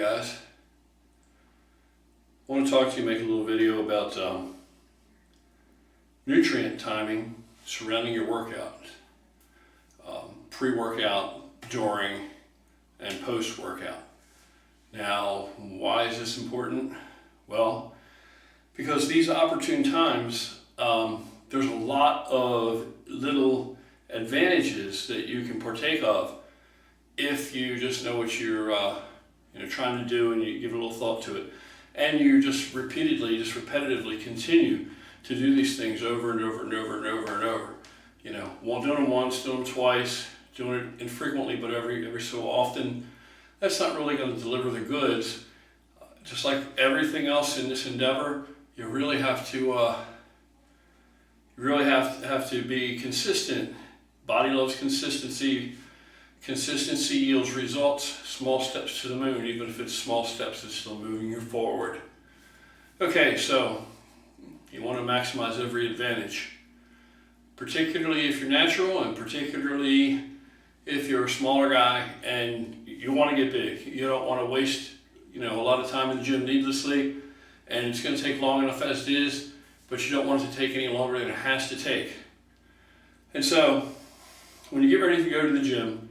guys. I want to talk to you, make a little video about nutrient timing surrounding your workout. Pre-workout, during, and post-workout. Now, why is this important? Well, because these opportune times, there's a lot of little advantages that you can partake of if you just know what you're trying to do and you give a little thought to it. And you just repetitively continue to do these things over and over and over and over and over. Doing them once, doing them twice, doing it infrequently, but every so often. That's not really going to deliver the goods. Just like everything else in this endeavor, you really have to be consistent. Body loves consistency. Consistency yields results. Small steps to the moon. Even if it's small steps, it's still moving you forward. Okay, so you want to maximize every advantage, particularly if you're natural, and particularly if you're a smaller guy and you want to get big. You don't want to waste a lot of time in the gym needlessly, and it's going to take long enough as it is, but you don't want it to take any longer than it has to take. And so when you get ready to go to the gym,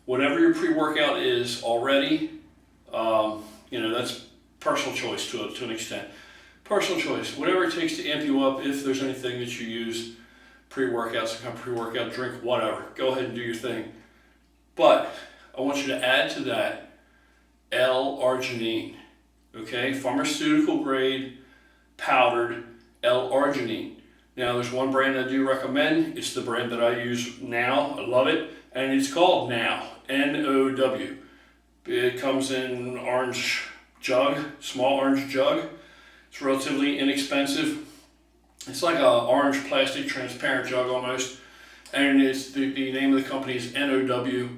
whatever your pre-workout is already, that's personal choice to an extent. Personal choice, whatever it takes to amp you up. If there's anything that you use, pre-workout, some kind of pre-workout drink, whatever, go ahead and do your thing. But I want you to add to that L-arginine, okay? Pharmaceutical grade powdered L-arginine. Now there's one brand I do recommend. It's the brand that I use now. I love it. And it's called Now, N-O-W. It comes in an orange jug, small orange jug. It's relatively inexpensive. It's like an orange plastic transparent jug almost. And it's the name of the company is N-O-W,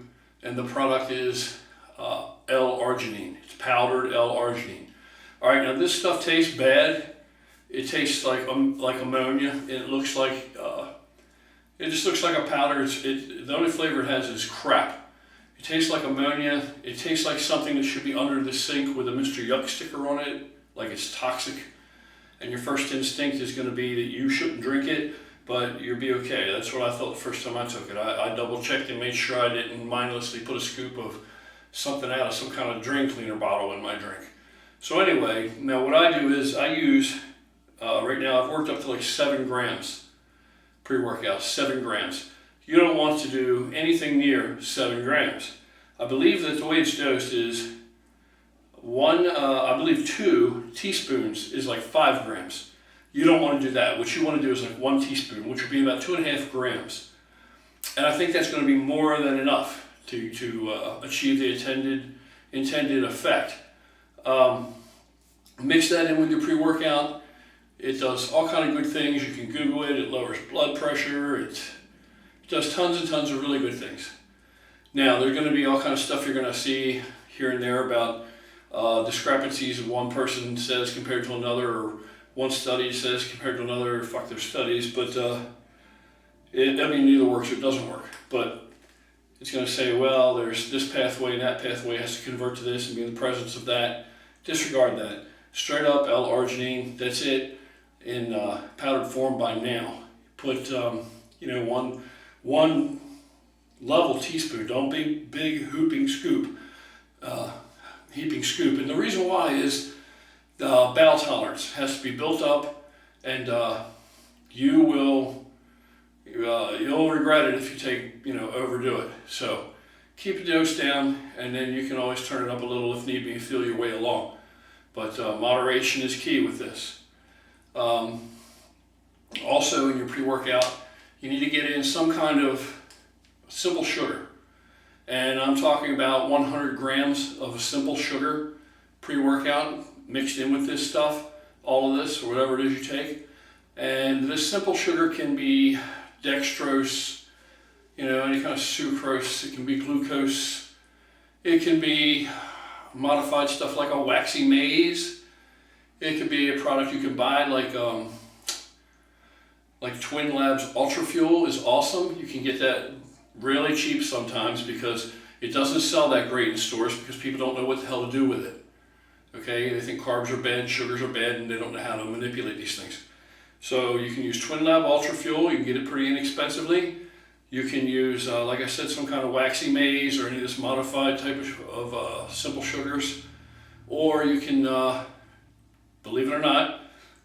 and the product is L-arginine. It's powdered L-arginine. All right, now this stuff tastes bad. It tastes like ammonia. It looks like it just looks like a powder. The only flavor it has is crap. It tastes like ammonia. It tastes like something that should be under the sink with a Mr. Yuck sticker on it, like it's toxic. And your first instinct is going to be that you shouldn't drink it, but you'll be okay. That's what I thought the first time I took it. I double checked and made sure I didn't mindlessly put a scoop of something out of some kind of drain cleaner bottle in my drink. So anyway, now what I do is I use, right now I've worked up to like 7 grams pre-workout, 7 grams. You don't want to do anything near 7 grams. I believe that the way it's dosed is 2 teaspoons is like 5 grams. You don't want to do that. What you want to do is like 1 teaspoon, which would be about 2.5 grams. And I think that's going to be more than enough to achieve the intended effect. Mix that in with your pre-workout. It does all kind of good things. You can Google it. It lowers blood pressure. It does tons and tons of really good things. Now, there's going to be all kind of stuff you're going to see here and there about discrepancies of one person says compared to another, or one study says compared to another. Fuck their studies, but neither works or it doesn't work. But it's going to say, well, there's this pathway and that pathway has to convert to this and be in the presence of that. Disregard that. Straight up L-arginine. That's it in powdered form by Now. Put one level teaspoon. Don't be big hooping scoop. Heaping scoop. And the reason why is bowel tolerance has to be built up, and you'll regret it if you overdo it. So keep the dose down, and then you can always turn it up a little if need be, feel your way along. But moderation is key with this. Also in your pre-workout, you need to get in some kind of simple sugar. And I'm talking about 100 grams of a simple sugar pre-workout mixed in with this stuff, all of this, or whatever it is you take. And this simple sugar can be dextrose, any kind of sucrose. It can be glucose. It can be modified stuff like a waxy maize. It could be a product you can buy like Twin Labs Ultra Fuel is awesome. You can get that really cheap sometimes because it doesn't sell that great in stores because people don't know what the hell to do with it. Okay, they think carbs are bad, sugars are bad, and they don't know how to manipulate these things. So you can use Twin Lab Ultra Fuel. You can get it pretty inexpensively. You can use, like I said, some kind of waxy maize or any of this modified type of simple sugars. Or you can, believe it or not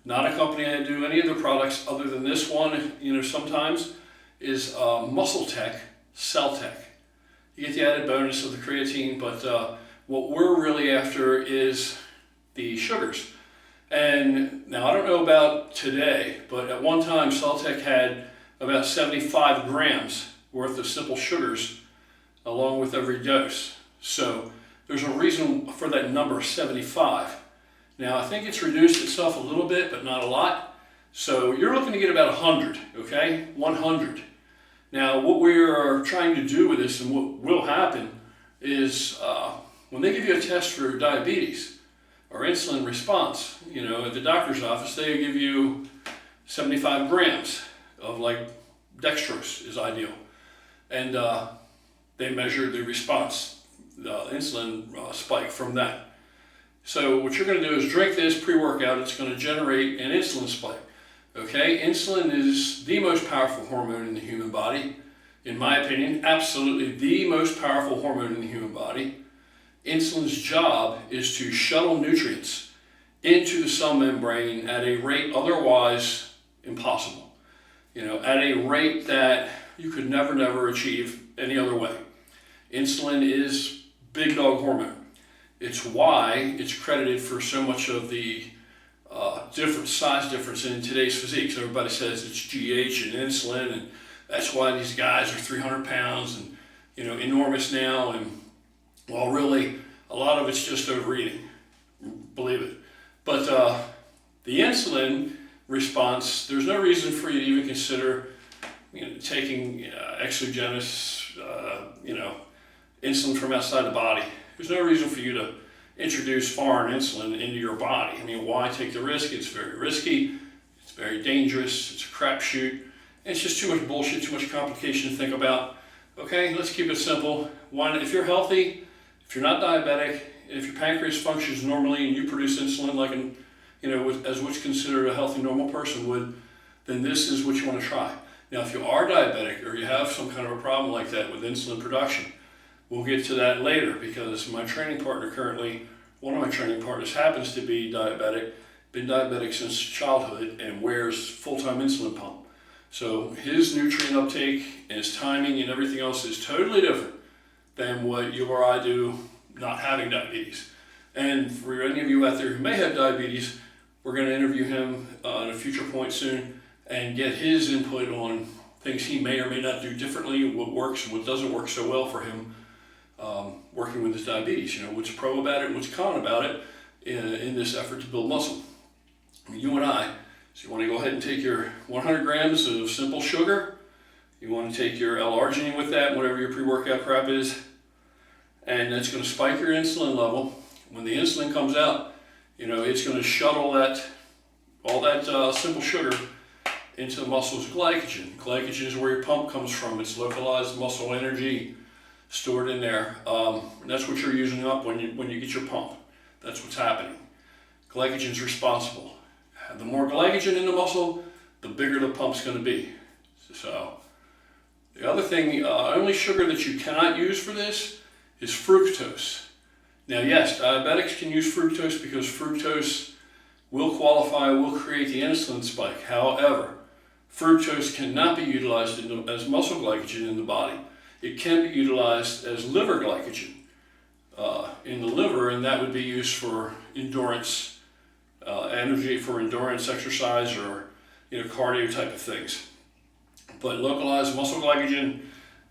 a company I do any other products other than this one, sometimes, is Muscle Tech, Cell Tech. You get the added bonus of the creatine, but what we're really after is the sugars. And now I don't know about today, but at one time Celtec had about 75 grams worth of simple sugars along with every dose. So there's a reason for that number 75. Now I think it's reduced itself a little bit, but not a lot. So you're looking to get about 100, okay? 100. Now what we are trying to do with this and what will happen is when they give you a test for diabetes, or insulin response, at the doctor's office, they give you 75 grams of like dextrose is ideal. And they measure the response, the insulin spike from that. So what you're going to do is drink this pre-workout. It's going to generate an insulin spike. Okay, insulin is the most powerful hormone in the human body. In my opinion, absolutely the most powerful hormone in the human body. Insulin's job is to shuttle nutrients into the cell membrane at a rate otherwise impossible. At a rate that you could never achieve any other way. Insulin is big dog hormone. It's why it's credited for so much of the different size difference in today's physiques. Everybody says it's GH and insulin, and that's why these guys are 300 pounds and enormous now. And well, really, a lot of it's just overeating, believe it. But the insulin response, there's no reason for you to even consider, taking exogenous, insulin from outside the body. There's no reason for you to introduce foreign insulin into your body. Why take the risk? It's very risky. It's very dangerous. It's a crapshoot. It's just too much bullshit, too much complication to think about. Okay, let's keep it simple. One, if you're healthy, if you're not diabetic, if your pancreas functions normally and you produce insulin like as what's considered a healthy, normal person would, then this is what you want to try. Now, if you are diabetic or you have some kind of a problem like that with insulin production, we'll get to that later because my training partner currently, one of my training partners happens to be diabetic, been diabetic since childhood and wears full-time insulin pump. So his nutrient uptake and his timing and everything else is totally different than what you or I do not having diabetes. And for any of you out there who may have diabetes, we're going to interview him at a future point soon and get his input on things he may or may not do differently, what works and what doesn't work so well for him working with his diabetes. What's pro about it and what's con about it in this effort to build muscle. You and I, so you want to go ahead and take your 100 grams of simple sugar. You want to take your L-arginine with that, whatever your pre-workout crap is, and that's going to spike your insulin level. When the insulin comes out, it's going to shuttle all that simple sugar into the muscle's glycogen. Glycogen is where your pump comes from. It's localized muscle energy stored in there. And that's what you're using up when you get your pump. That's what's happening. Glycogen is responsible. The more glycogen in the muscle, the bigger the pump's going to be. So the other thing, only sugar that you cannot use for this is fructose. Now, yes, diabetics can use fructose because fructose will create the insulin spike. However, fructose cannot be utilized as muscle glycogen in the body. It can be utilized as liver glycogen in the liver, and that would be used for endurance, energy for endurance exercise or cardio type of things. But localized muscle glycogen,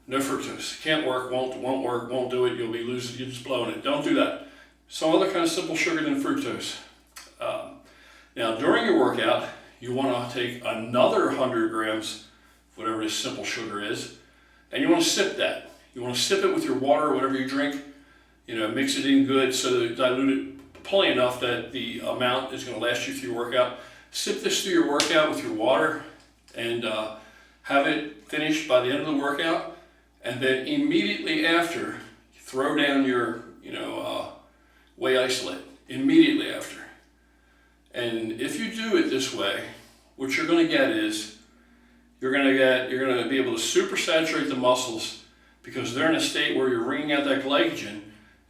no fructose. Can't work, won't work, won't do it. You'll be losing, you're just blowing it. Don't do that. Some other kind of simple sugar than fructose. Now, during your workout, you want to take another 100 grams, whatever this simple sugar is, and you want to sip that. You want to sip it with your water or whatever you drink. Mix it in good so that dilute it plenty enough that the amount is going to last you through your workout. Sip this through your workout with your water and have it finished by the end of the workout. And then immediately after, throw down your whey isolate immediately after. And if you do it this way, what you're going to get is you're going to be able to supersaturate the muscles because they're in a state where you're wringing out that glycogen.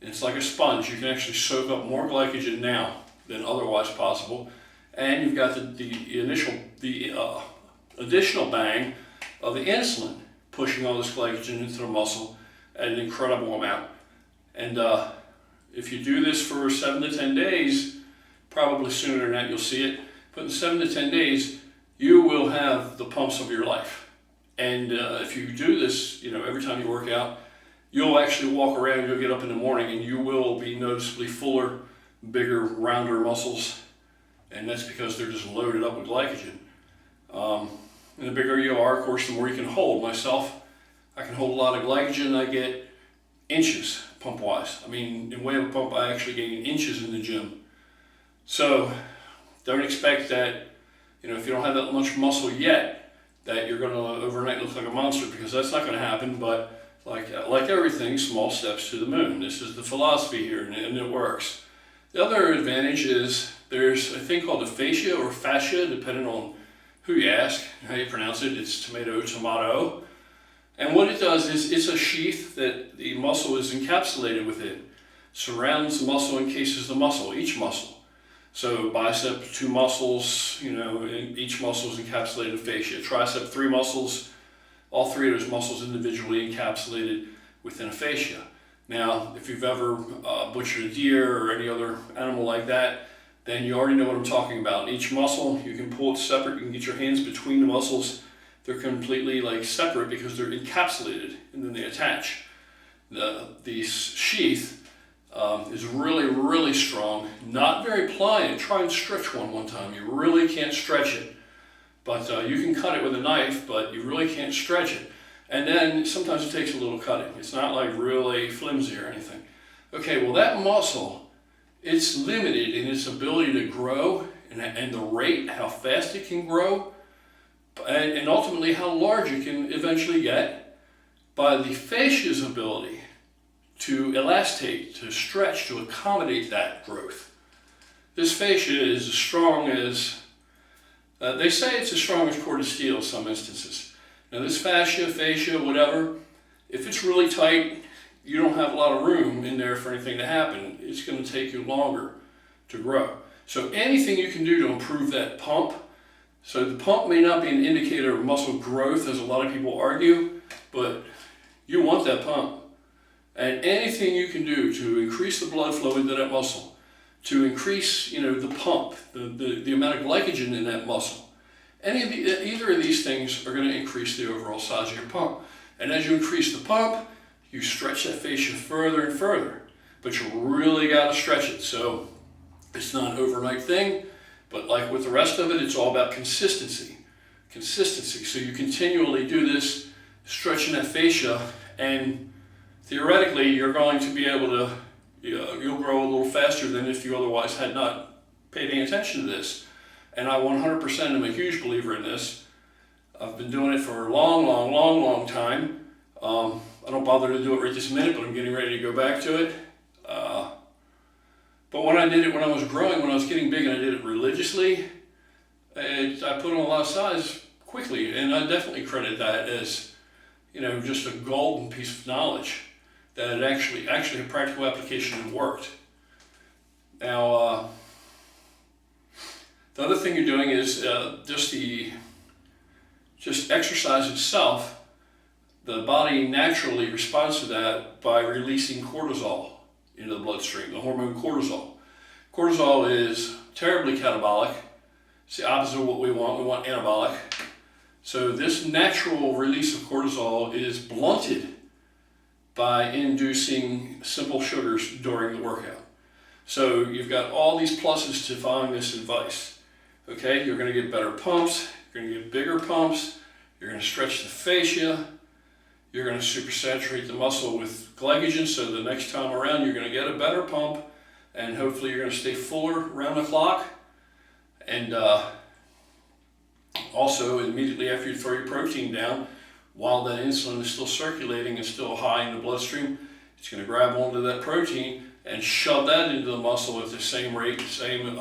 It's like a sponge. You can actually soak up more glycogen now than otherwise possible. And you've got the additional bang of the insulin pushing all this glycogen into the muscle at an incredible amount. And if you do this for 7 to 10 days, probably sooner than that you'll see it, but in 7 to 10 days, you will have the pumps of your life. And if you do this, every time you work out, you'll actually walk around, you'll get up in the morning, and you will be noticeably fuller, bigger, rounder muscles. And that's because they're just loaded up with glycogen. And the bigger you are, of course, the more you can hold. Myself, I can hold a lot of glycogen. I get inches pump-wise. I mean, in way of a pump, I actually gain inches in the gym. So don't expect that, if you don't have that much muscle yet, that you're going to overnight look like a monster, because that's not going to happen. But like everything, small steps to the moon. This is the philosophy here, and it works. The other advantage is there's a thing called the fascia or fascia, depending on who you ask, how you pronounce it. It's tomato. And what it does is it's a sheath that the muscle is encapsulated within. Surrounds the muscle, encases the muscle, each muscle. So bicep, 2 muscles, each muscle is encapsulated in fascia. Tricep, 3 muscles, all 3 of those muscles individually encapsulated within a fascia. Now, if you've ever butchered a deer or any other animal like that, then you already know what I'm talking about. Each muscle, you can pull it separate. You can get your hands between the muscles. They're completely separate because they're encapsulated and then they attach. The sheath is really, really strong, not very pliant. Try and stretch one time. You really can't stretch it. But you can cut it with a knife, but you really can't stretch it. And then sometimes it takes a little cutting. It's not like really flimsy or anything. Okay, well that muscle, it's limited in its ability to grow and the rate, how fast it can grow, and ultimately how large it can eventually get by the fascia's ability to elastate, to stretch, to accommodate that growth. This fascia is as strong as, they say it's as strong as cord of steel in some instances. Now this fascia, whatever, if it's really tight, you don't have a lot of room in there for anything to happen. It's going to take you longer to grow. So anything you can do to improve that pump. So the pump may not be an indicator of muscle growth, as a lot of people argue, but you want that pump. And anything you can do to increase the blood flow into that muscle, to increase, the pump, the amount of glycogen in that muscle, either of these things are going to increase the overall size of your pump. And as you increase the pump, you stretch that fascia further and further, but you really got to stretch it. So it's not an overnight thing, but like with the rest of it, it's all about consistency. So you continually do this, stretching that fascia, and theoretically, you're going to be able to, you'll grow a little faster than if you otherwise had not paid any attention to this. And I 100% am a huge believer in this. I've been doing it for a long time. I don't bother to do it right this minute, but I'm getting ready to go back to it. But when I did it when I was growing, when I was getting big and I did it religiously, I put on a lot of size quickly. And I definitely credit that as, just a golden piece of knowledge that it actually a practical application and worked. Now, the other thing you're doing is just exercise itself. The body naturally responds to that by releasing cortisol into the bloodstream, the hormone cortisol. Cortisol is terribly catabolic. It's the opposite of what we want. We want anabolic. So this natural release of cortisol is blunted by inducing simple sugars during the workout. So you've got all these pluses to following this advice. Okay, you're going to get better pumps, you're going to get bigger pumps, you're going to stretch the fascia, you're going to supersaturate the muscle with glycogen, so the next time around you're going to get a better pump, and hopefully you're going to stay fuller around the clock. And also, immediately after you throw your protein down, while that insulin is still circulating and still high in the bloodstream, It's going to grab onto that protein and shove that into the muscle at the same rate, same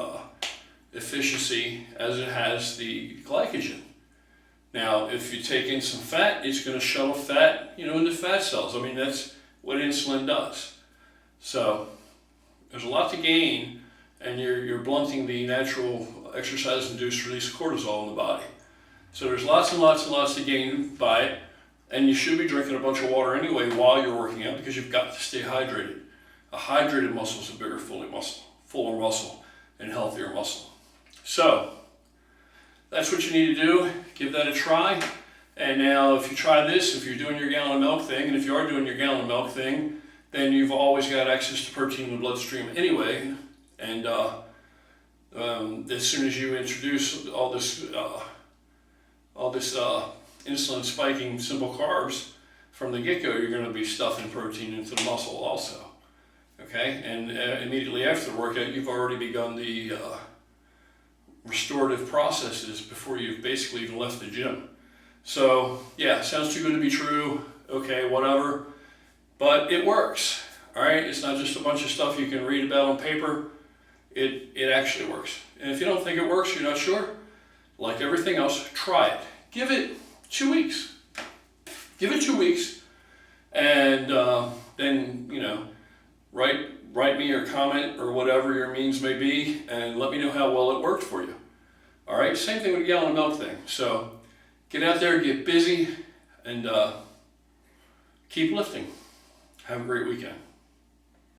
efficiency as it has the glycogen. Now, if you take in some fat, it's going to shove fat, into fat cells. I mean, that's what insulin does. So there's a lot to gain, and you're blunting the natural exercise-induced release of cortisol in the body. So there's lots and lots and lots to gain by it, and you should be drinking a bunch of water anyway while you're working out because you've got to stay hydrated. A hydrated muscle is a bigger, fuller muscle, and healthier muscle. So that's what you need to do. Give that a try. And now if you try this, if you're doing your gallon of milk thing, and if you are doing your gallon of milk thing, then you've always got access to protein in the bloodstream anyway. And as soon as you introduce all this insulin spiking simple carbs from the get-go, you're going to be stuffing protein into the muscle also. Okay, and immediately after the workout, you've already begun the restorative processes before you've basically even left the gym. So yeah, sounds too good to be true. Okay, whatever, but it works. All right, it's not just a bunch of stuff you can read about on paper. It actually works. And if you don't think it works, you're not sure, like everything else, try it. Give it 2 weeks. Give it 2 weeks, and then write me or comment or whatever your means may be, and let me know how well it worked for you. All right, same thing with the gallon of milk thing. So get out there, get busy, and keep lifting. Have a great weekend.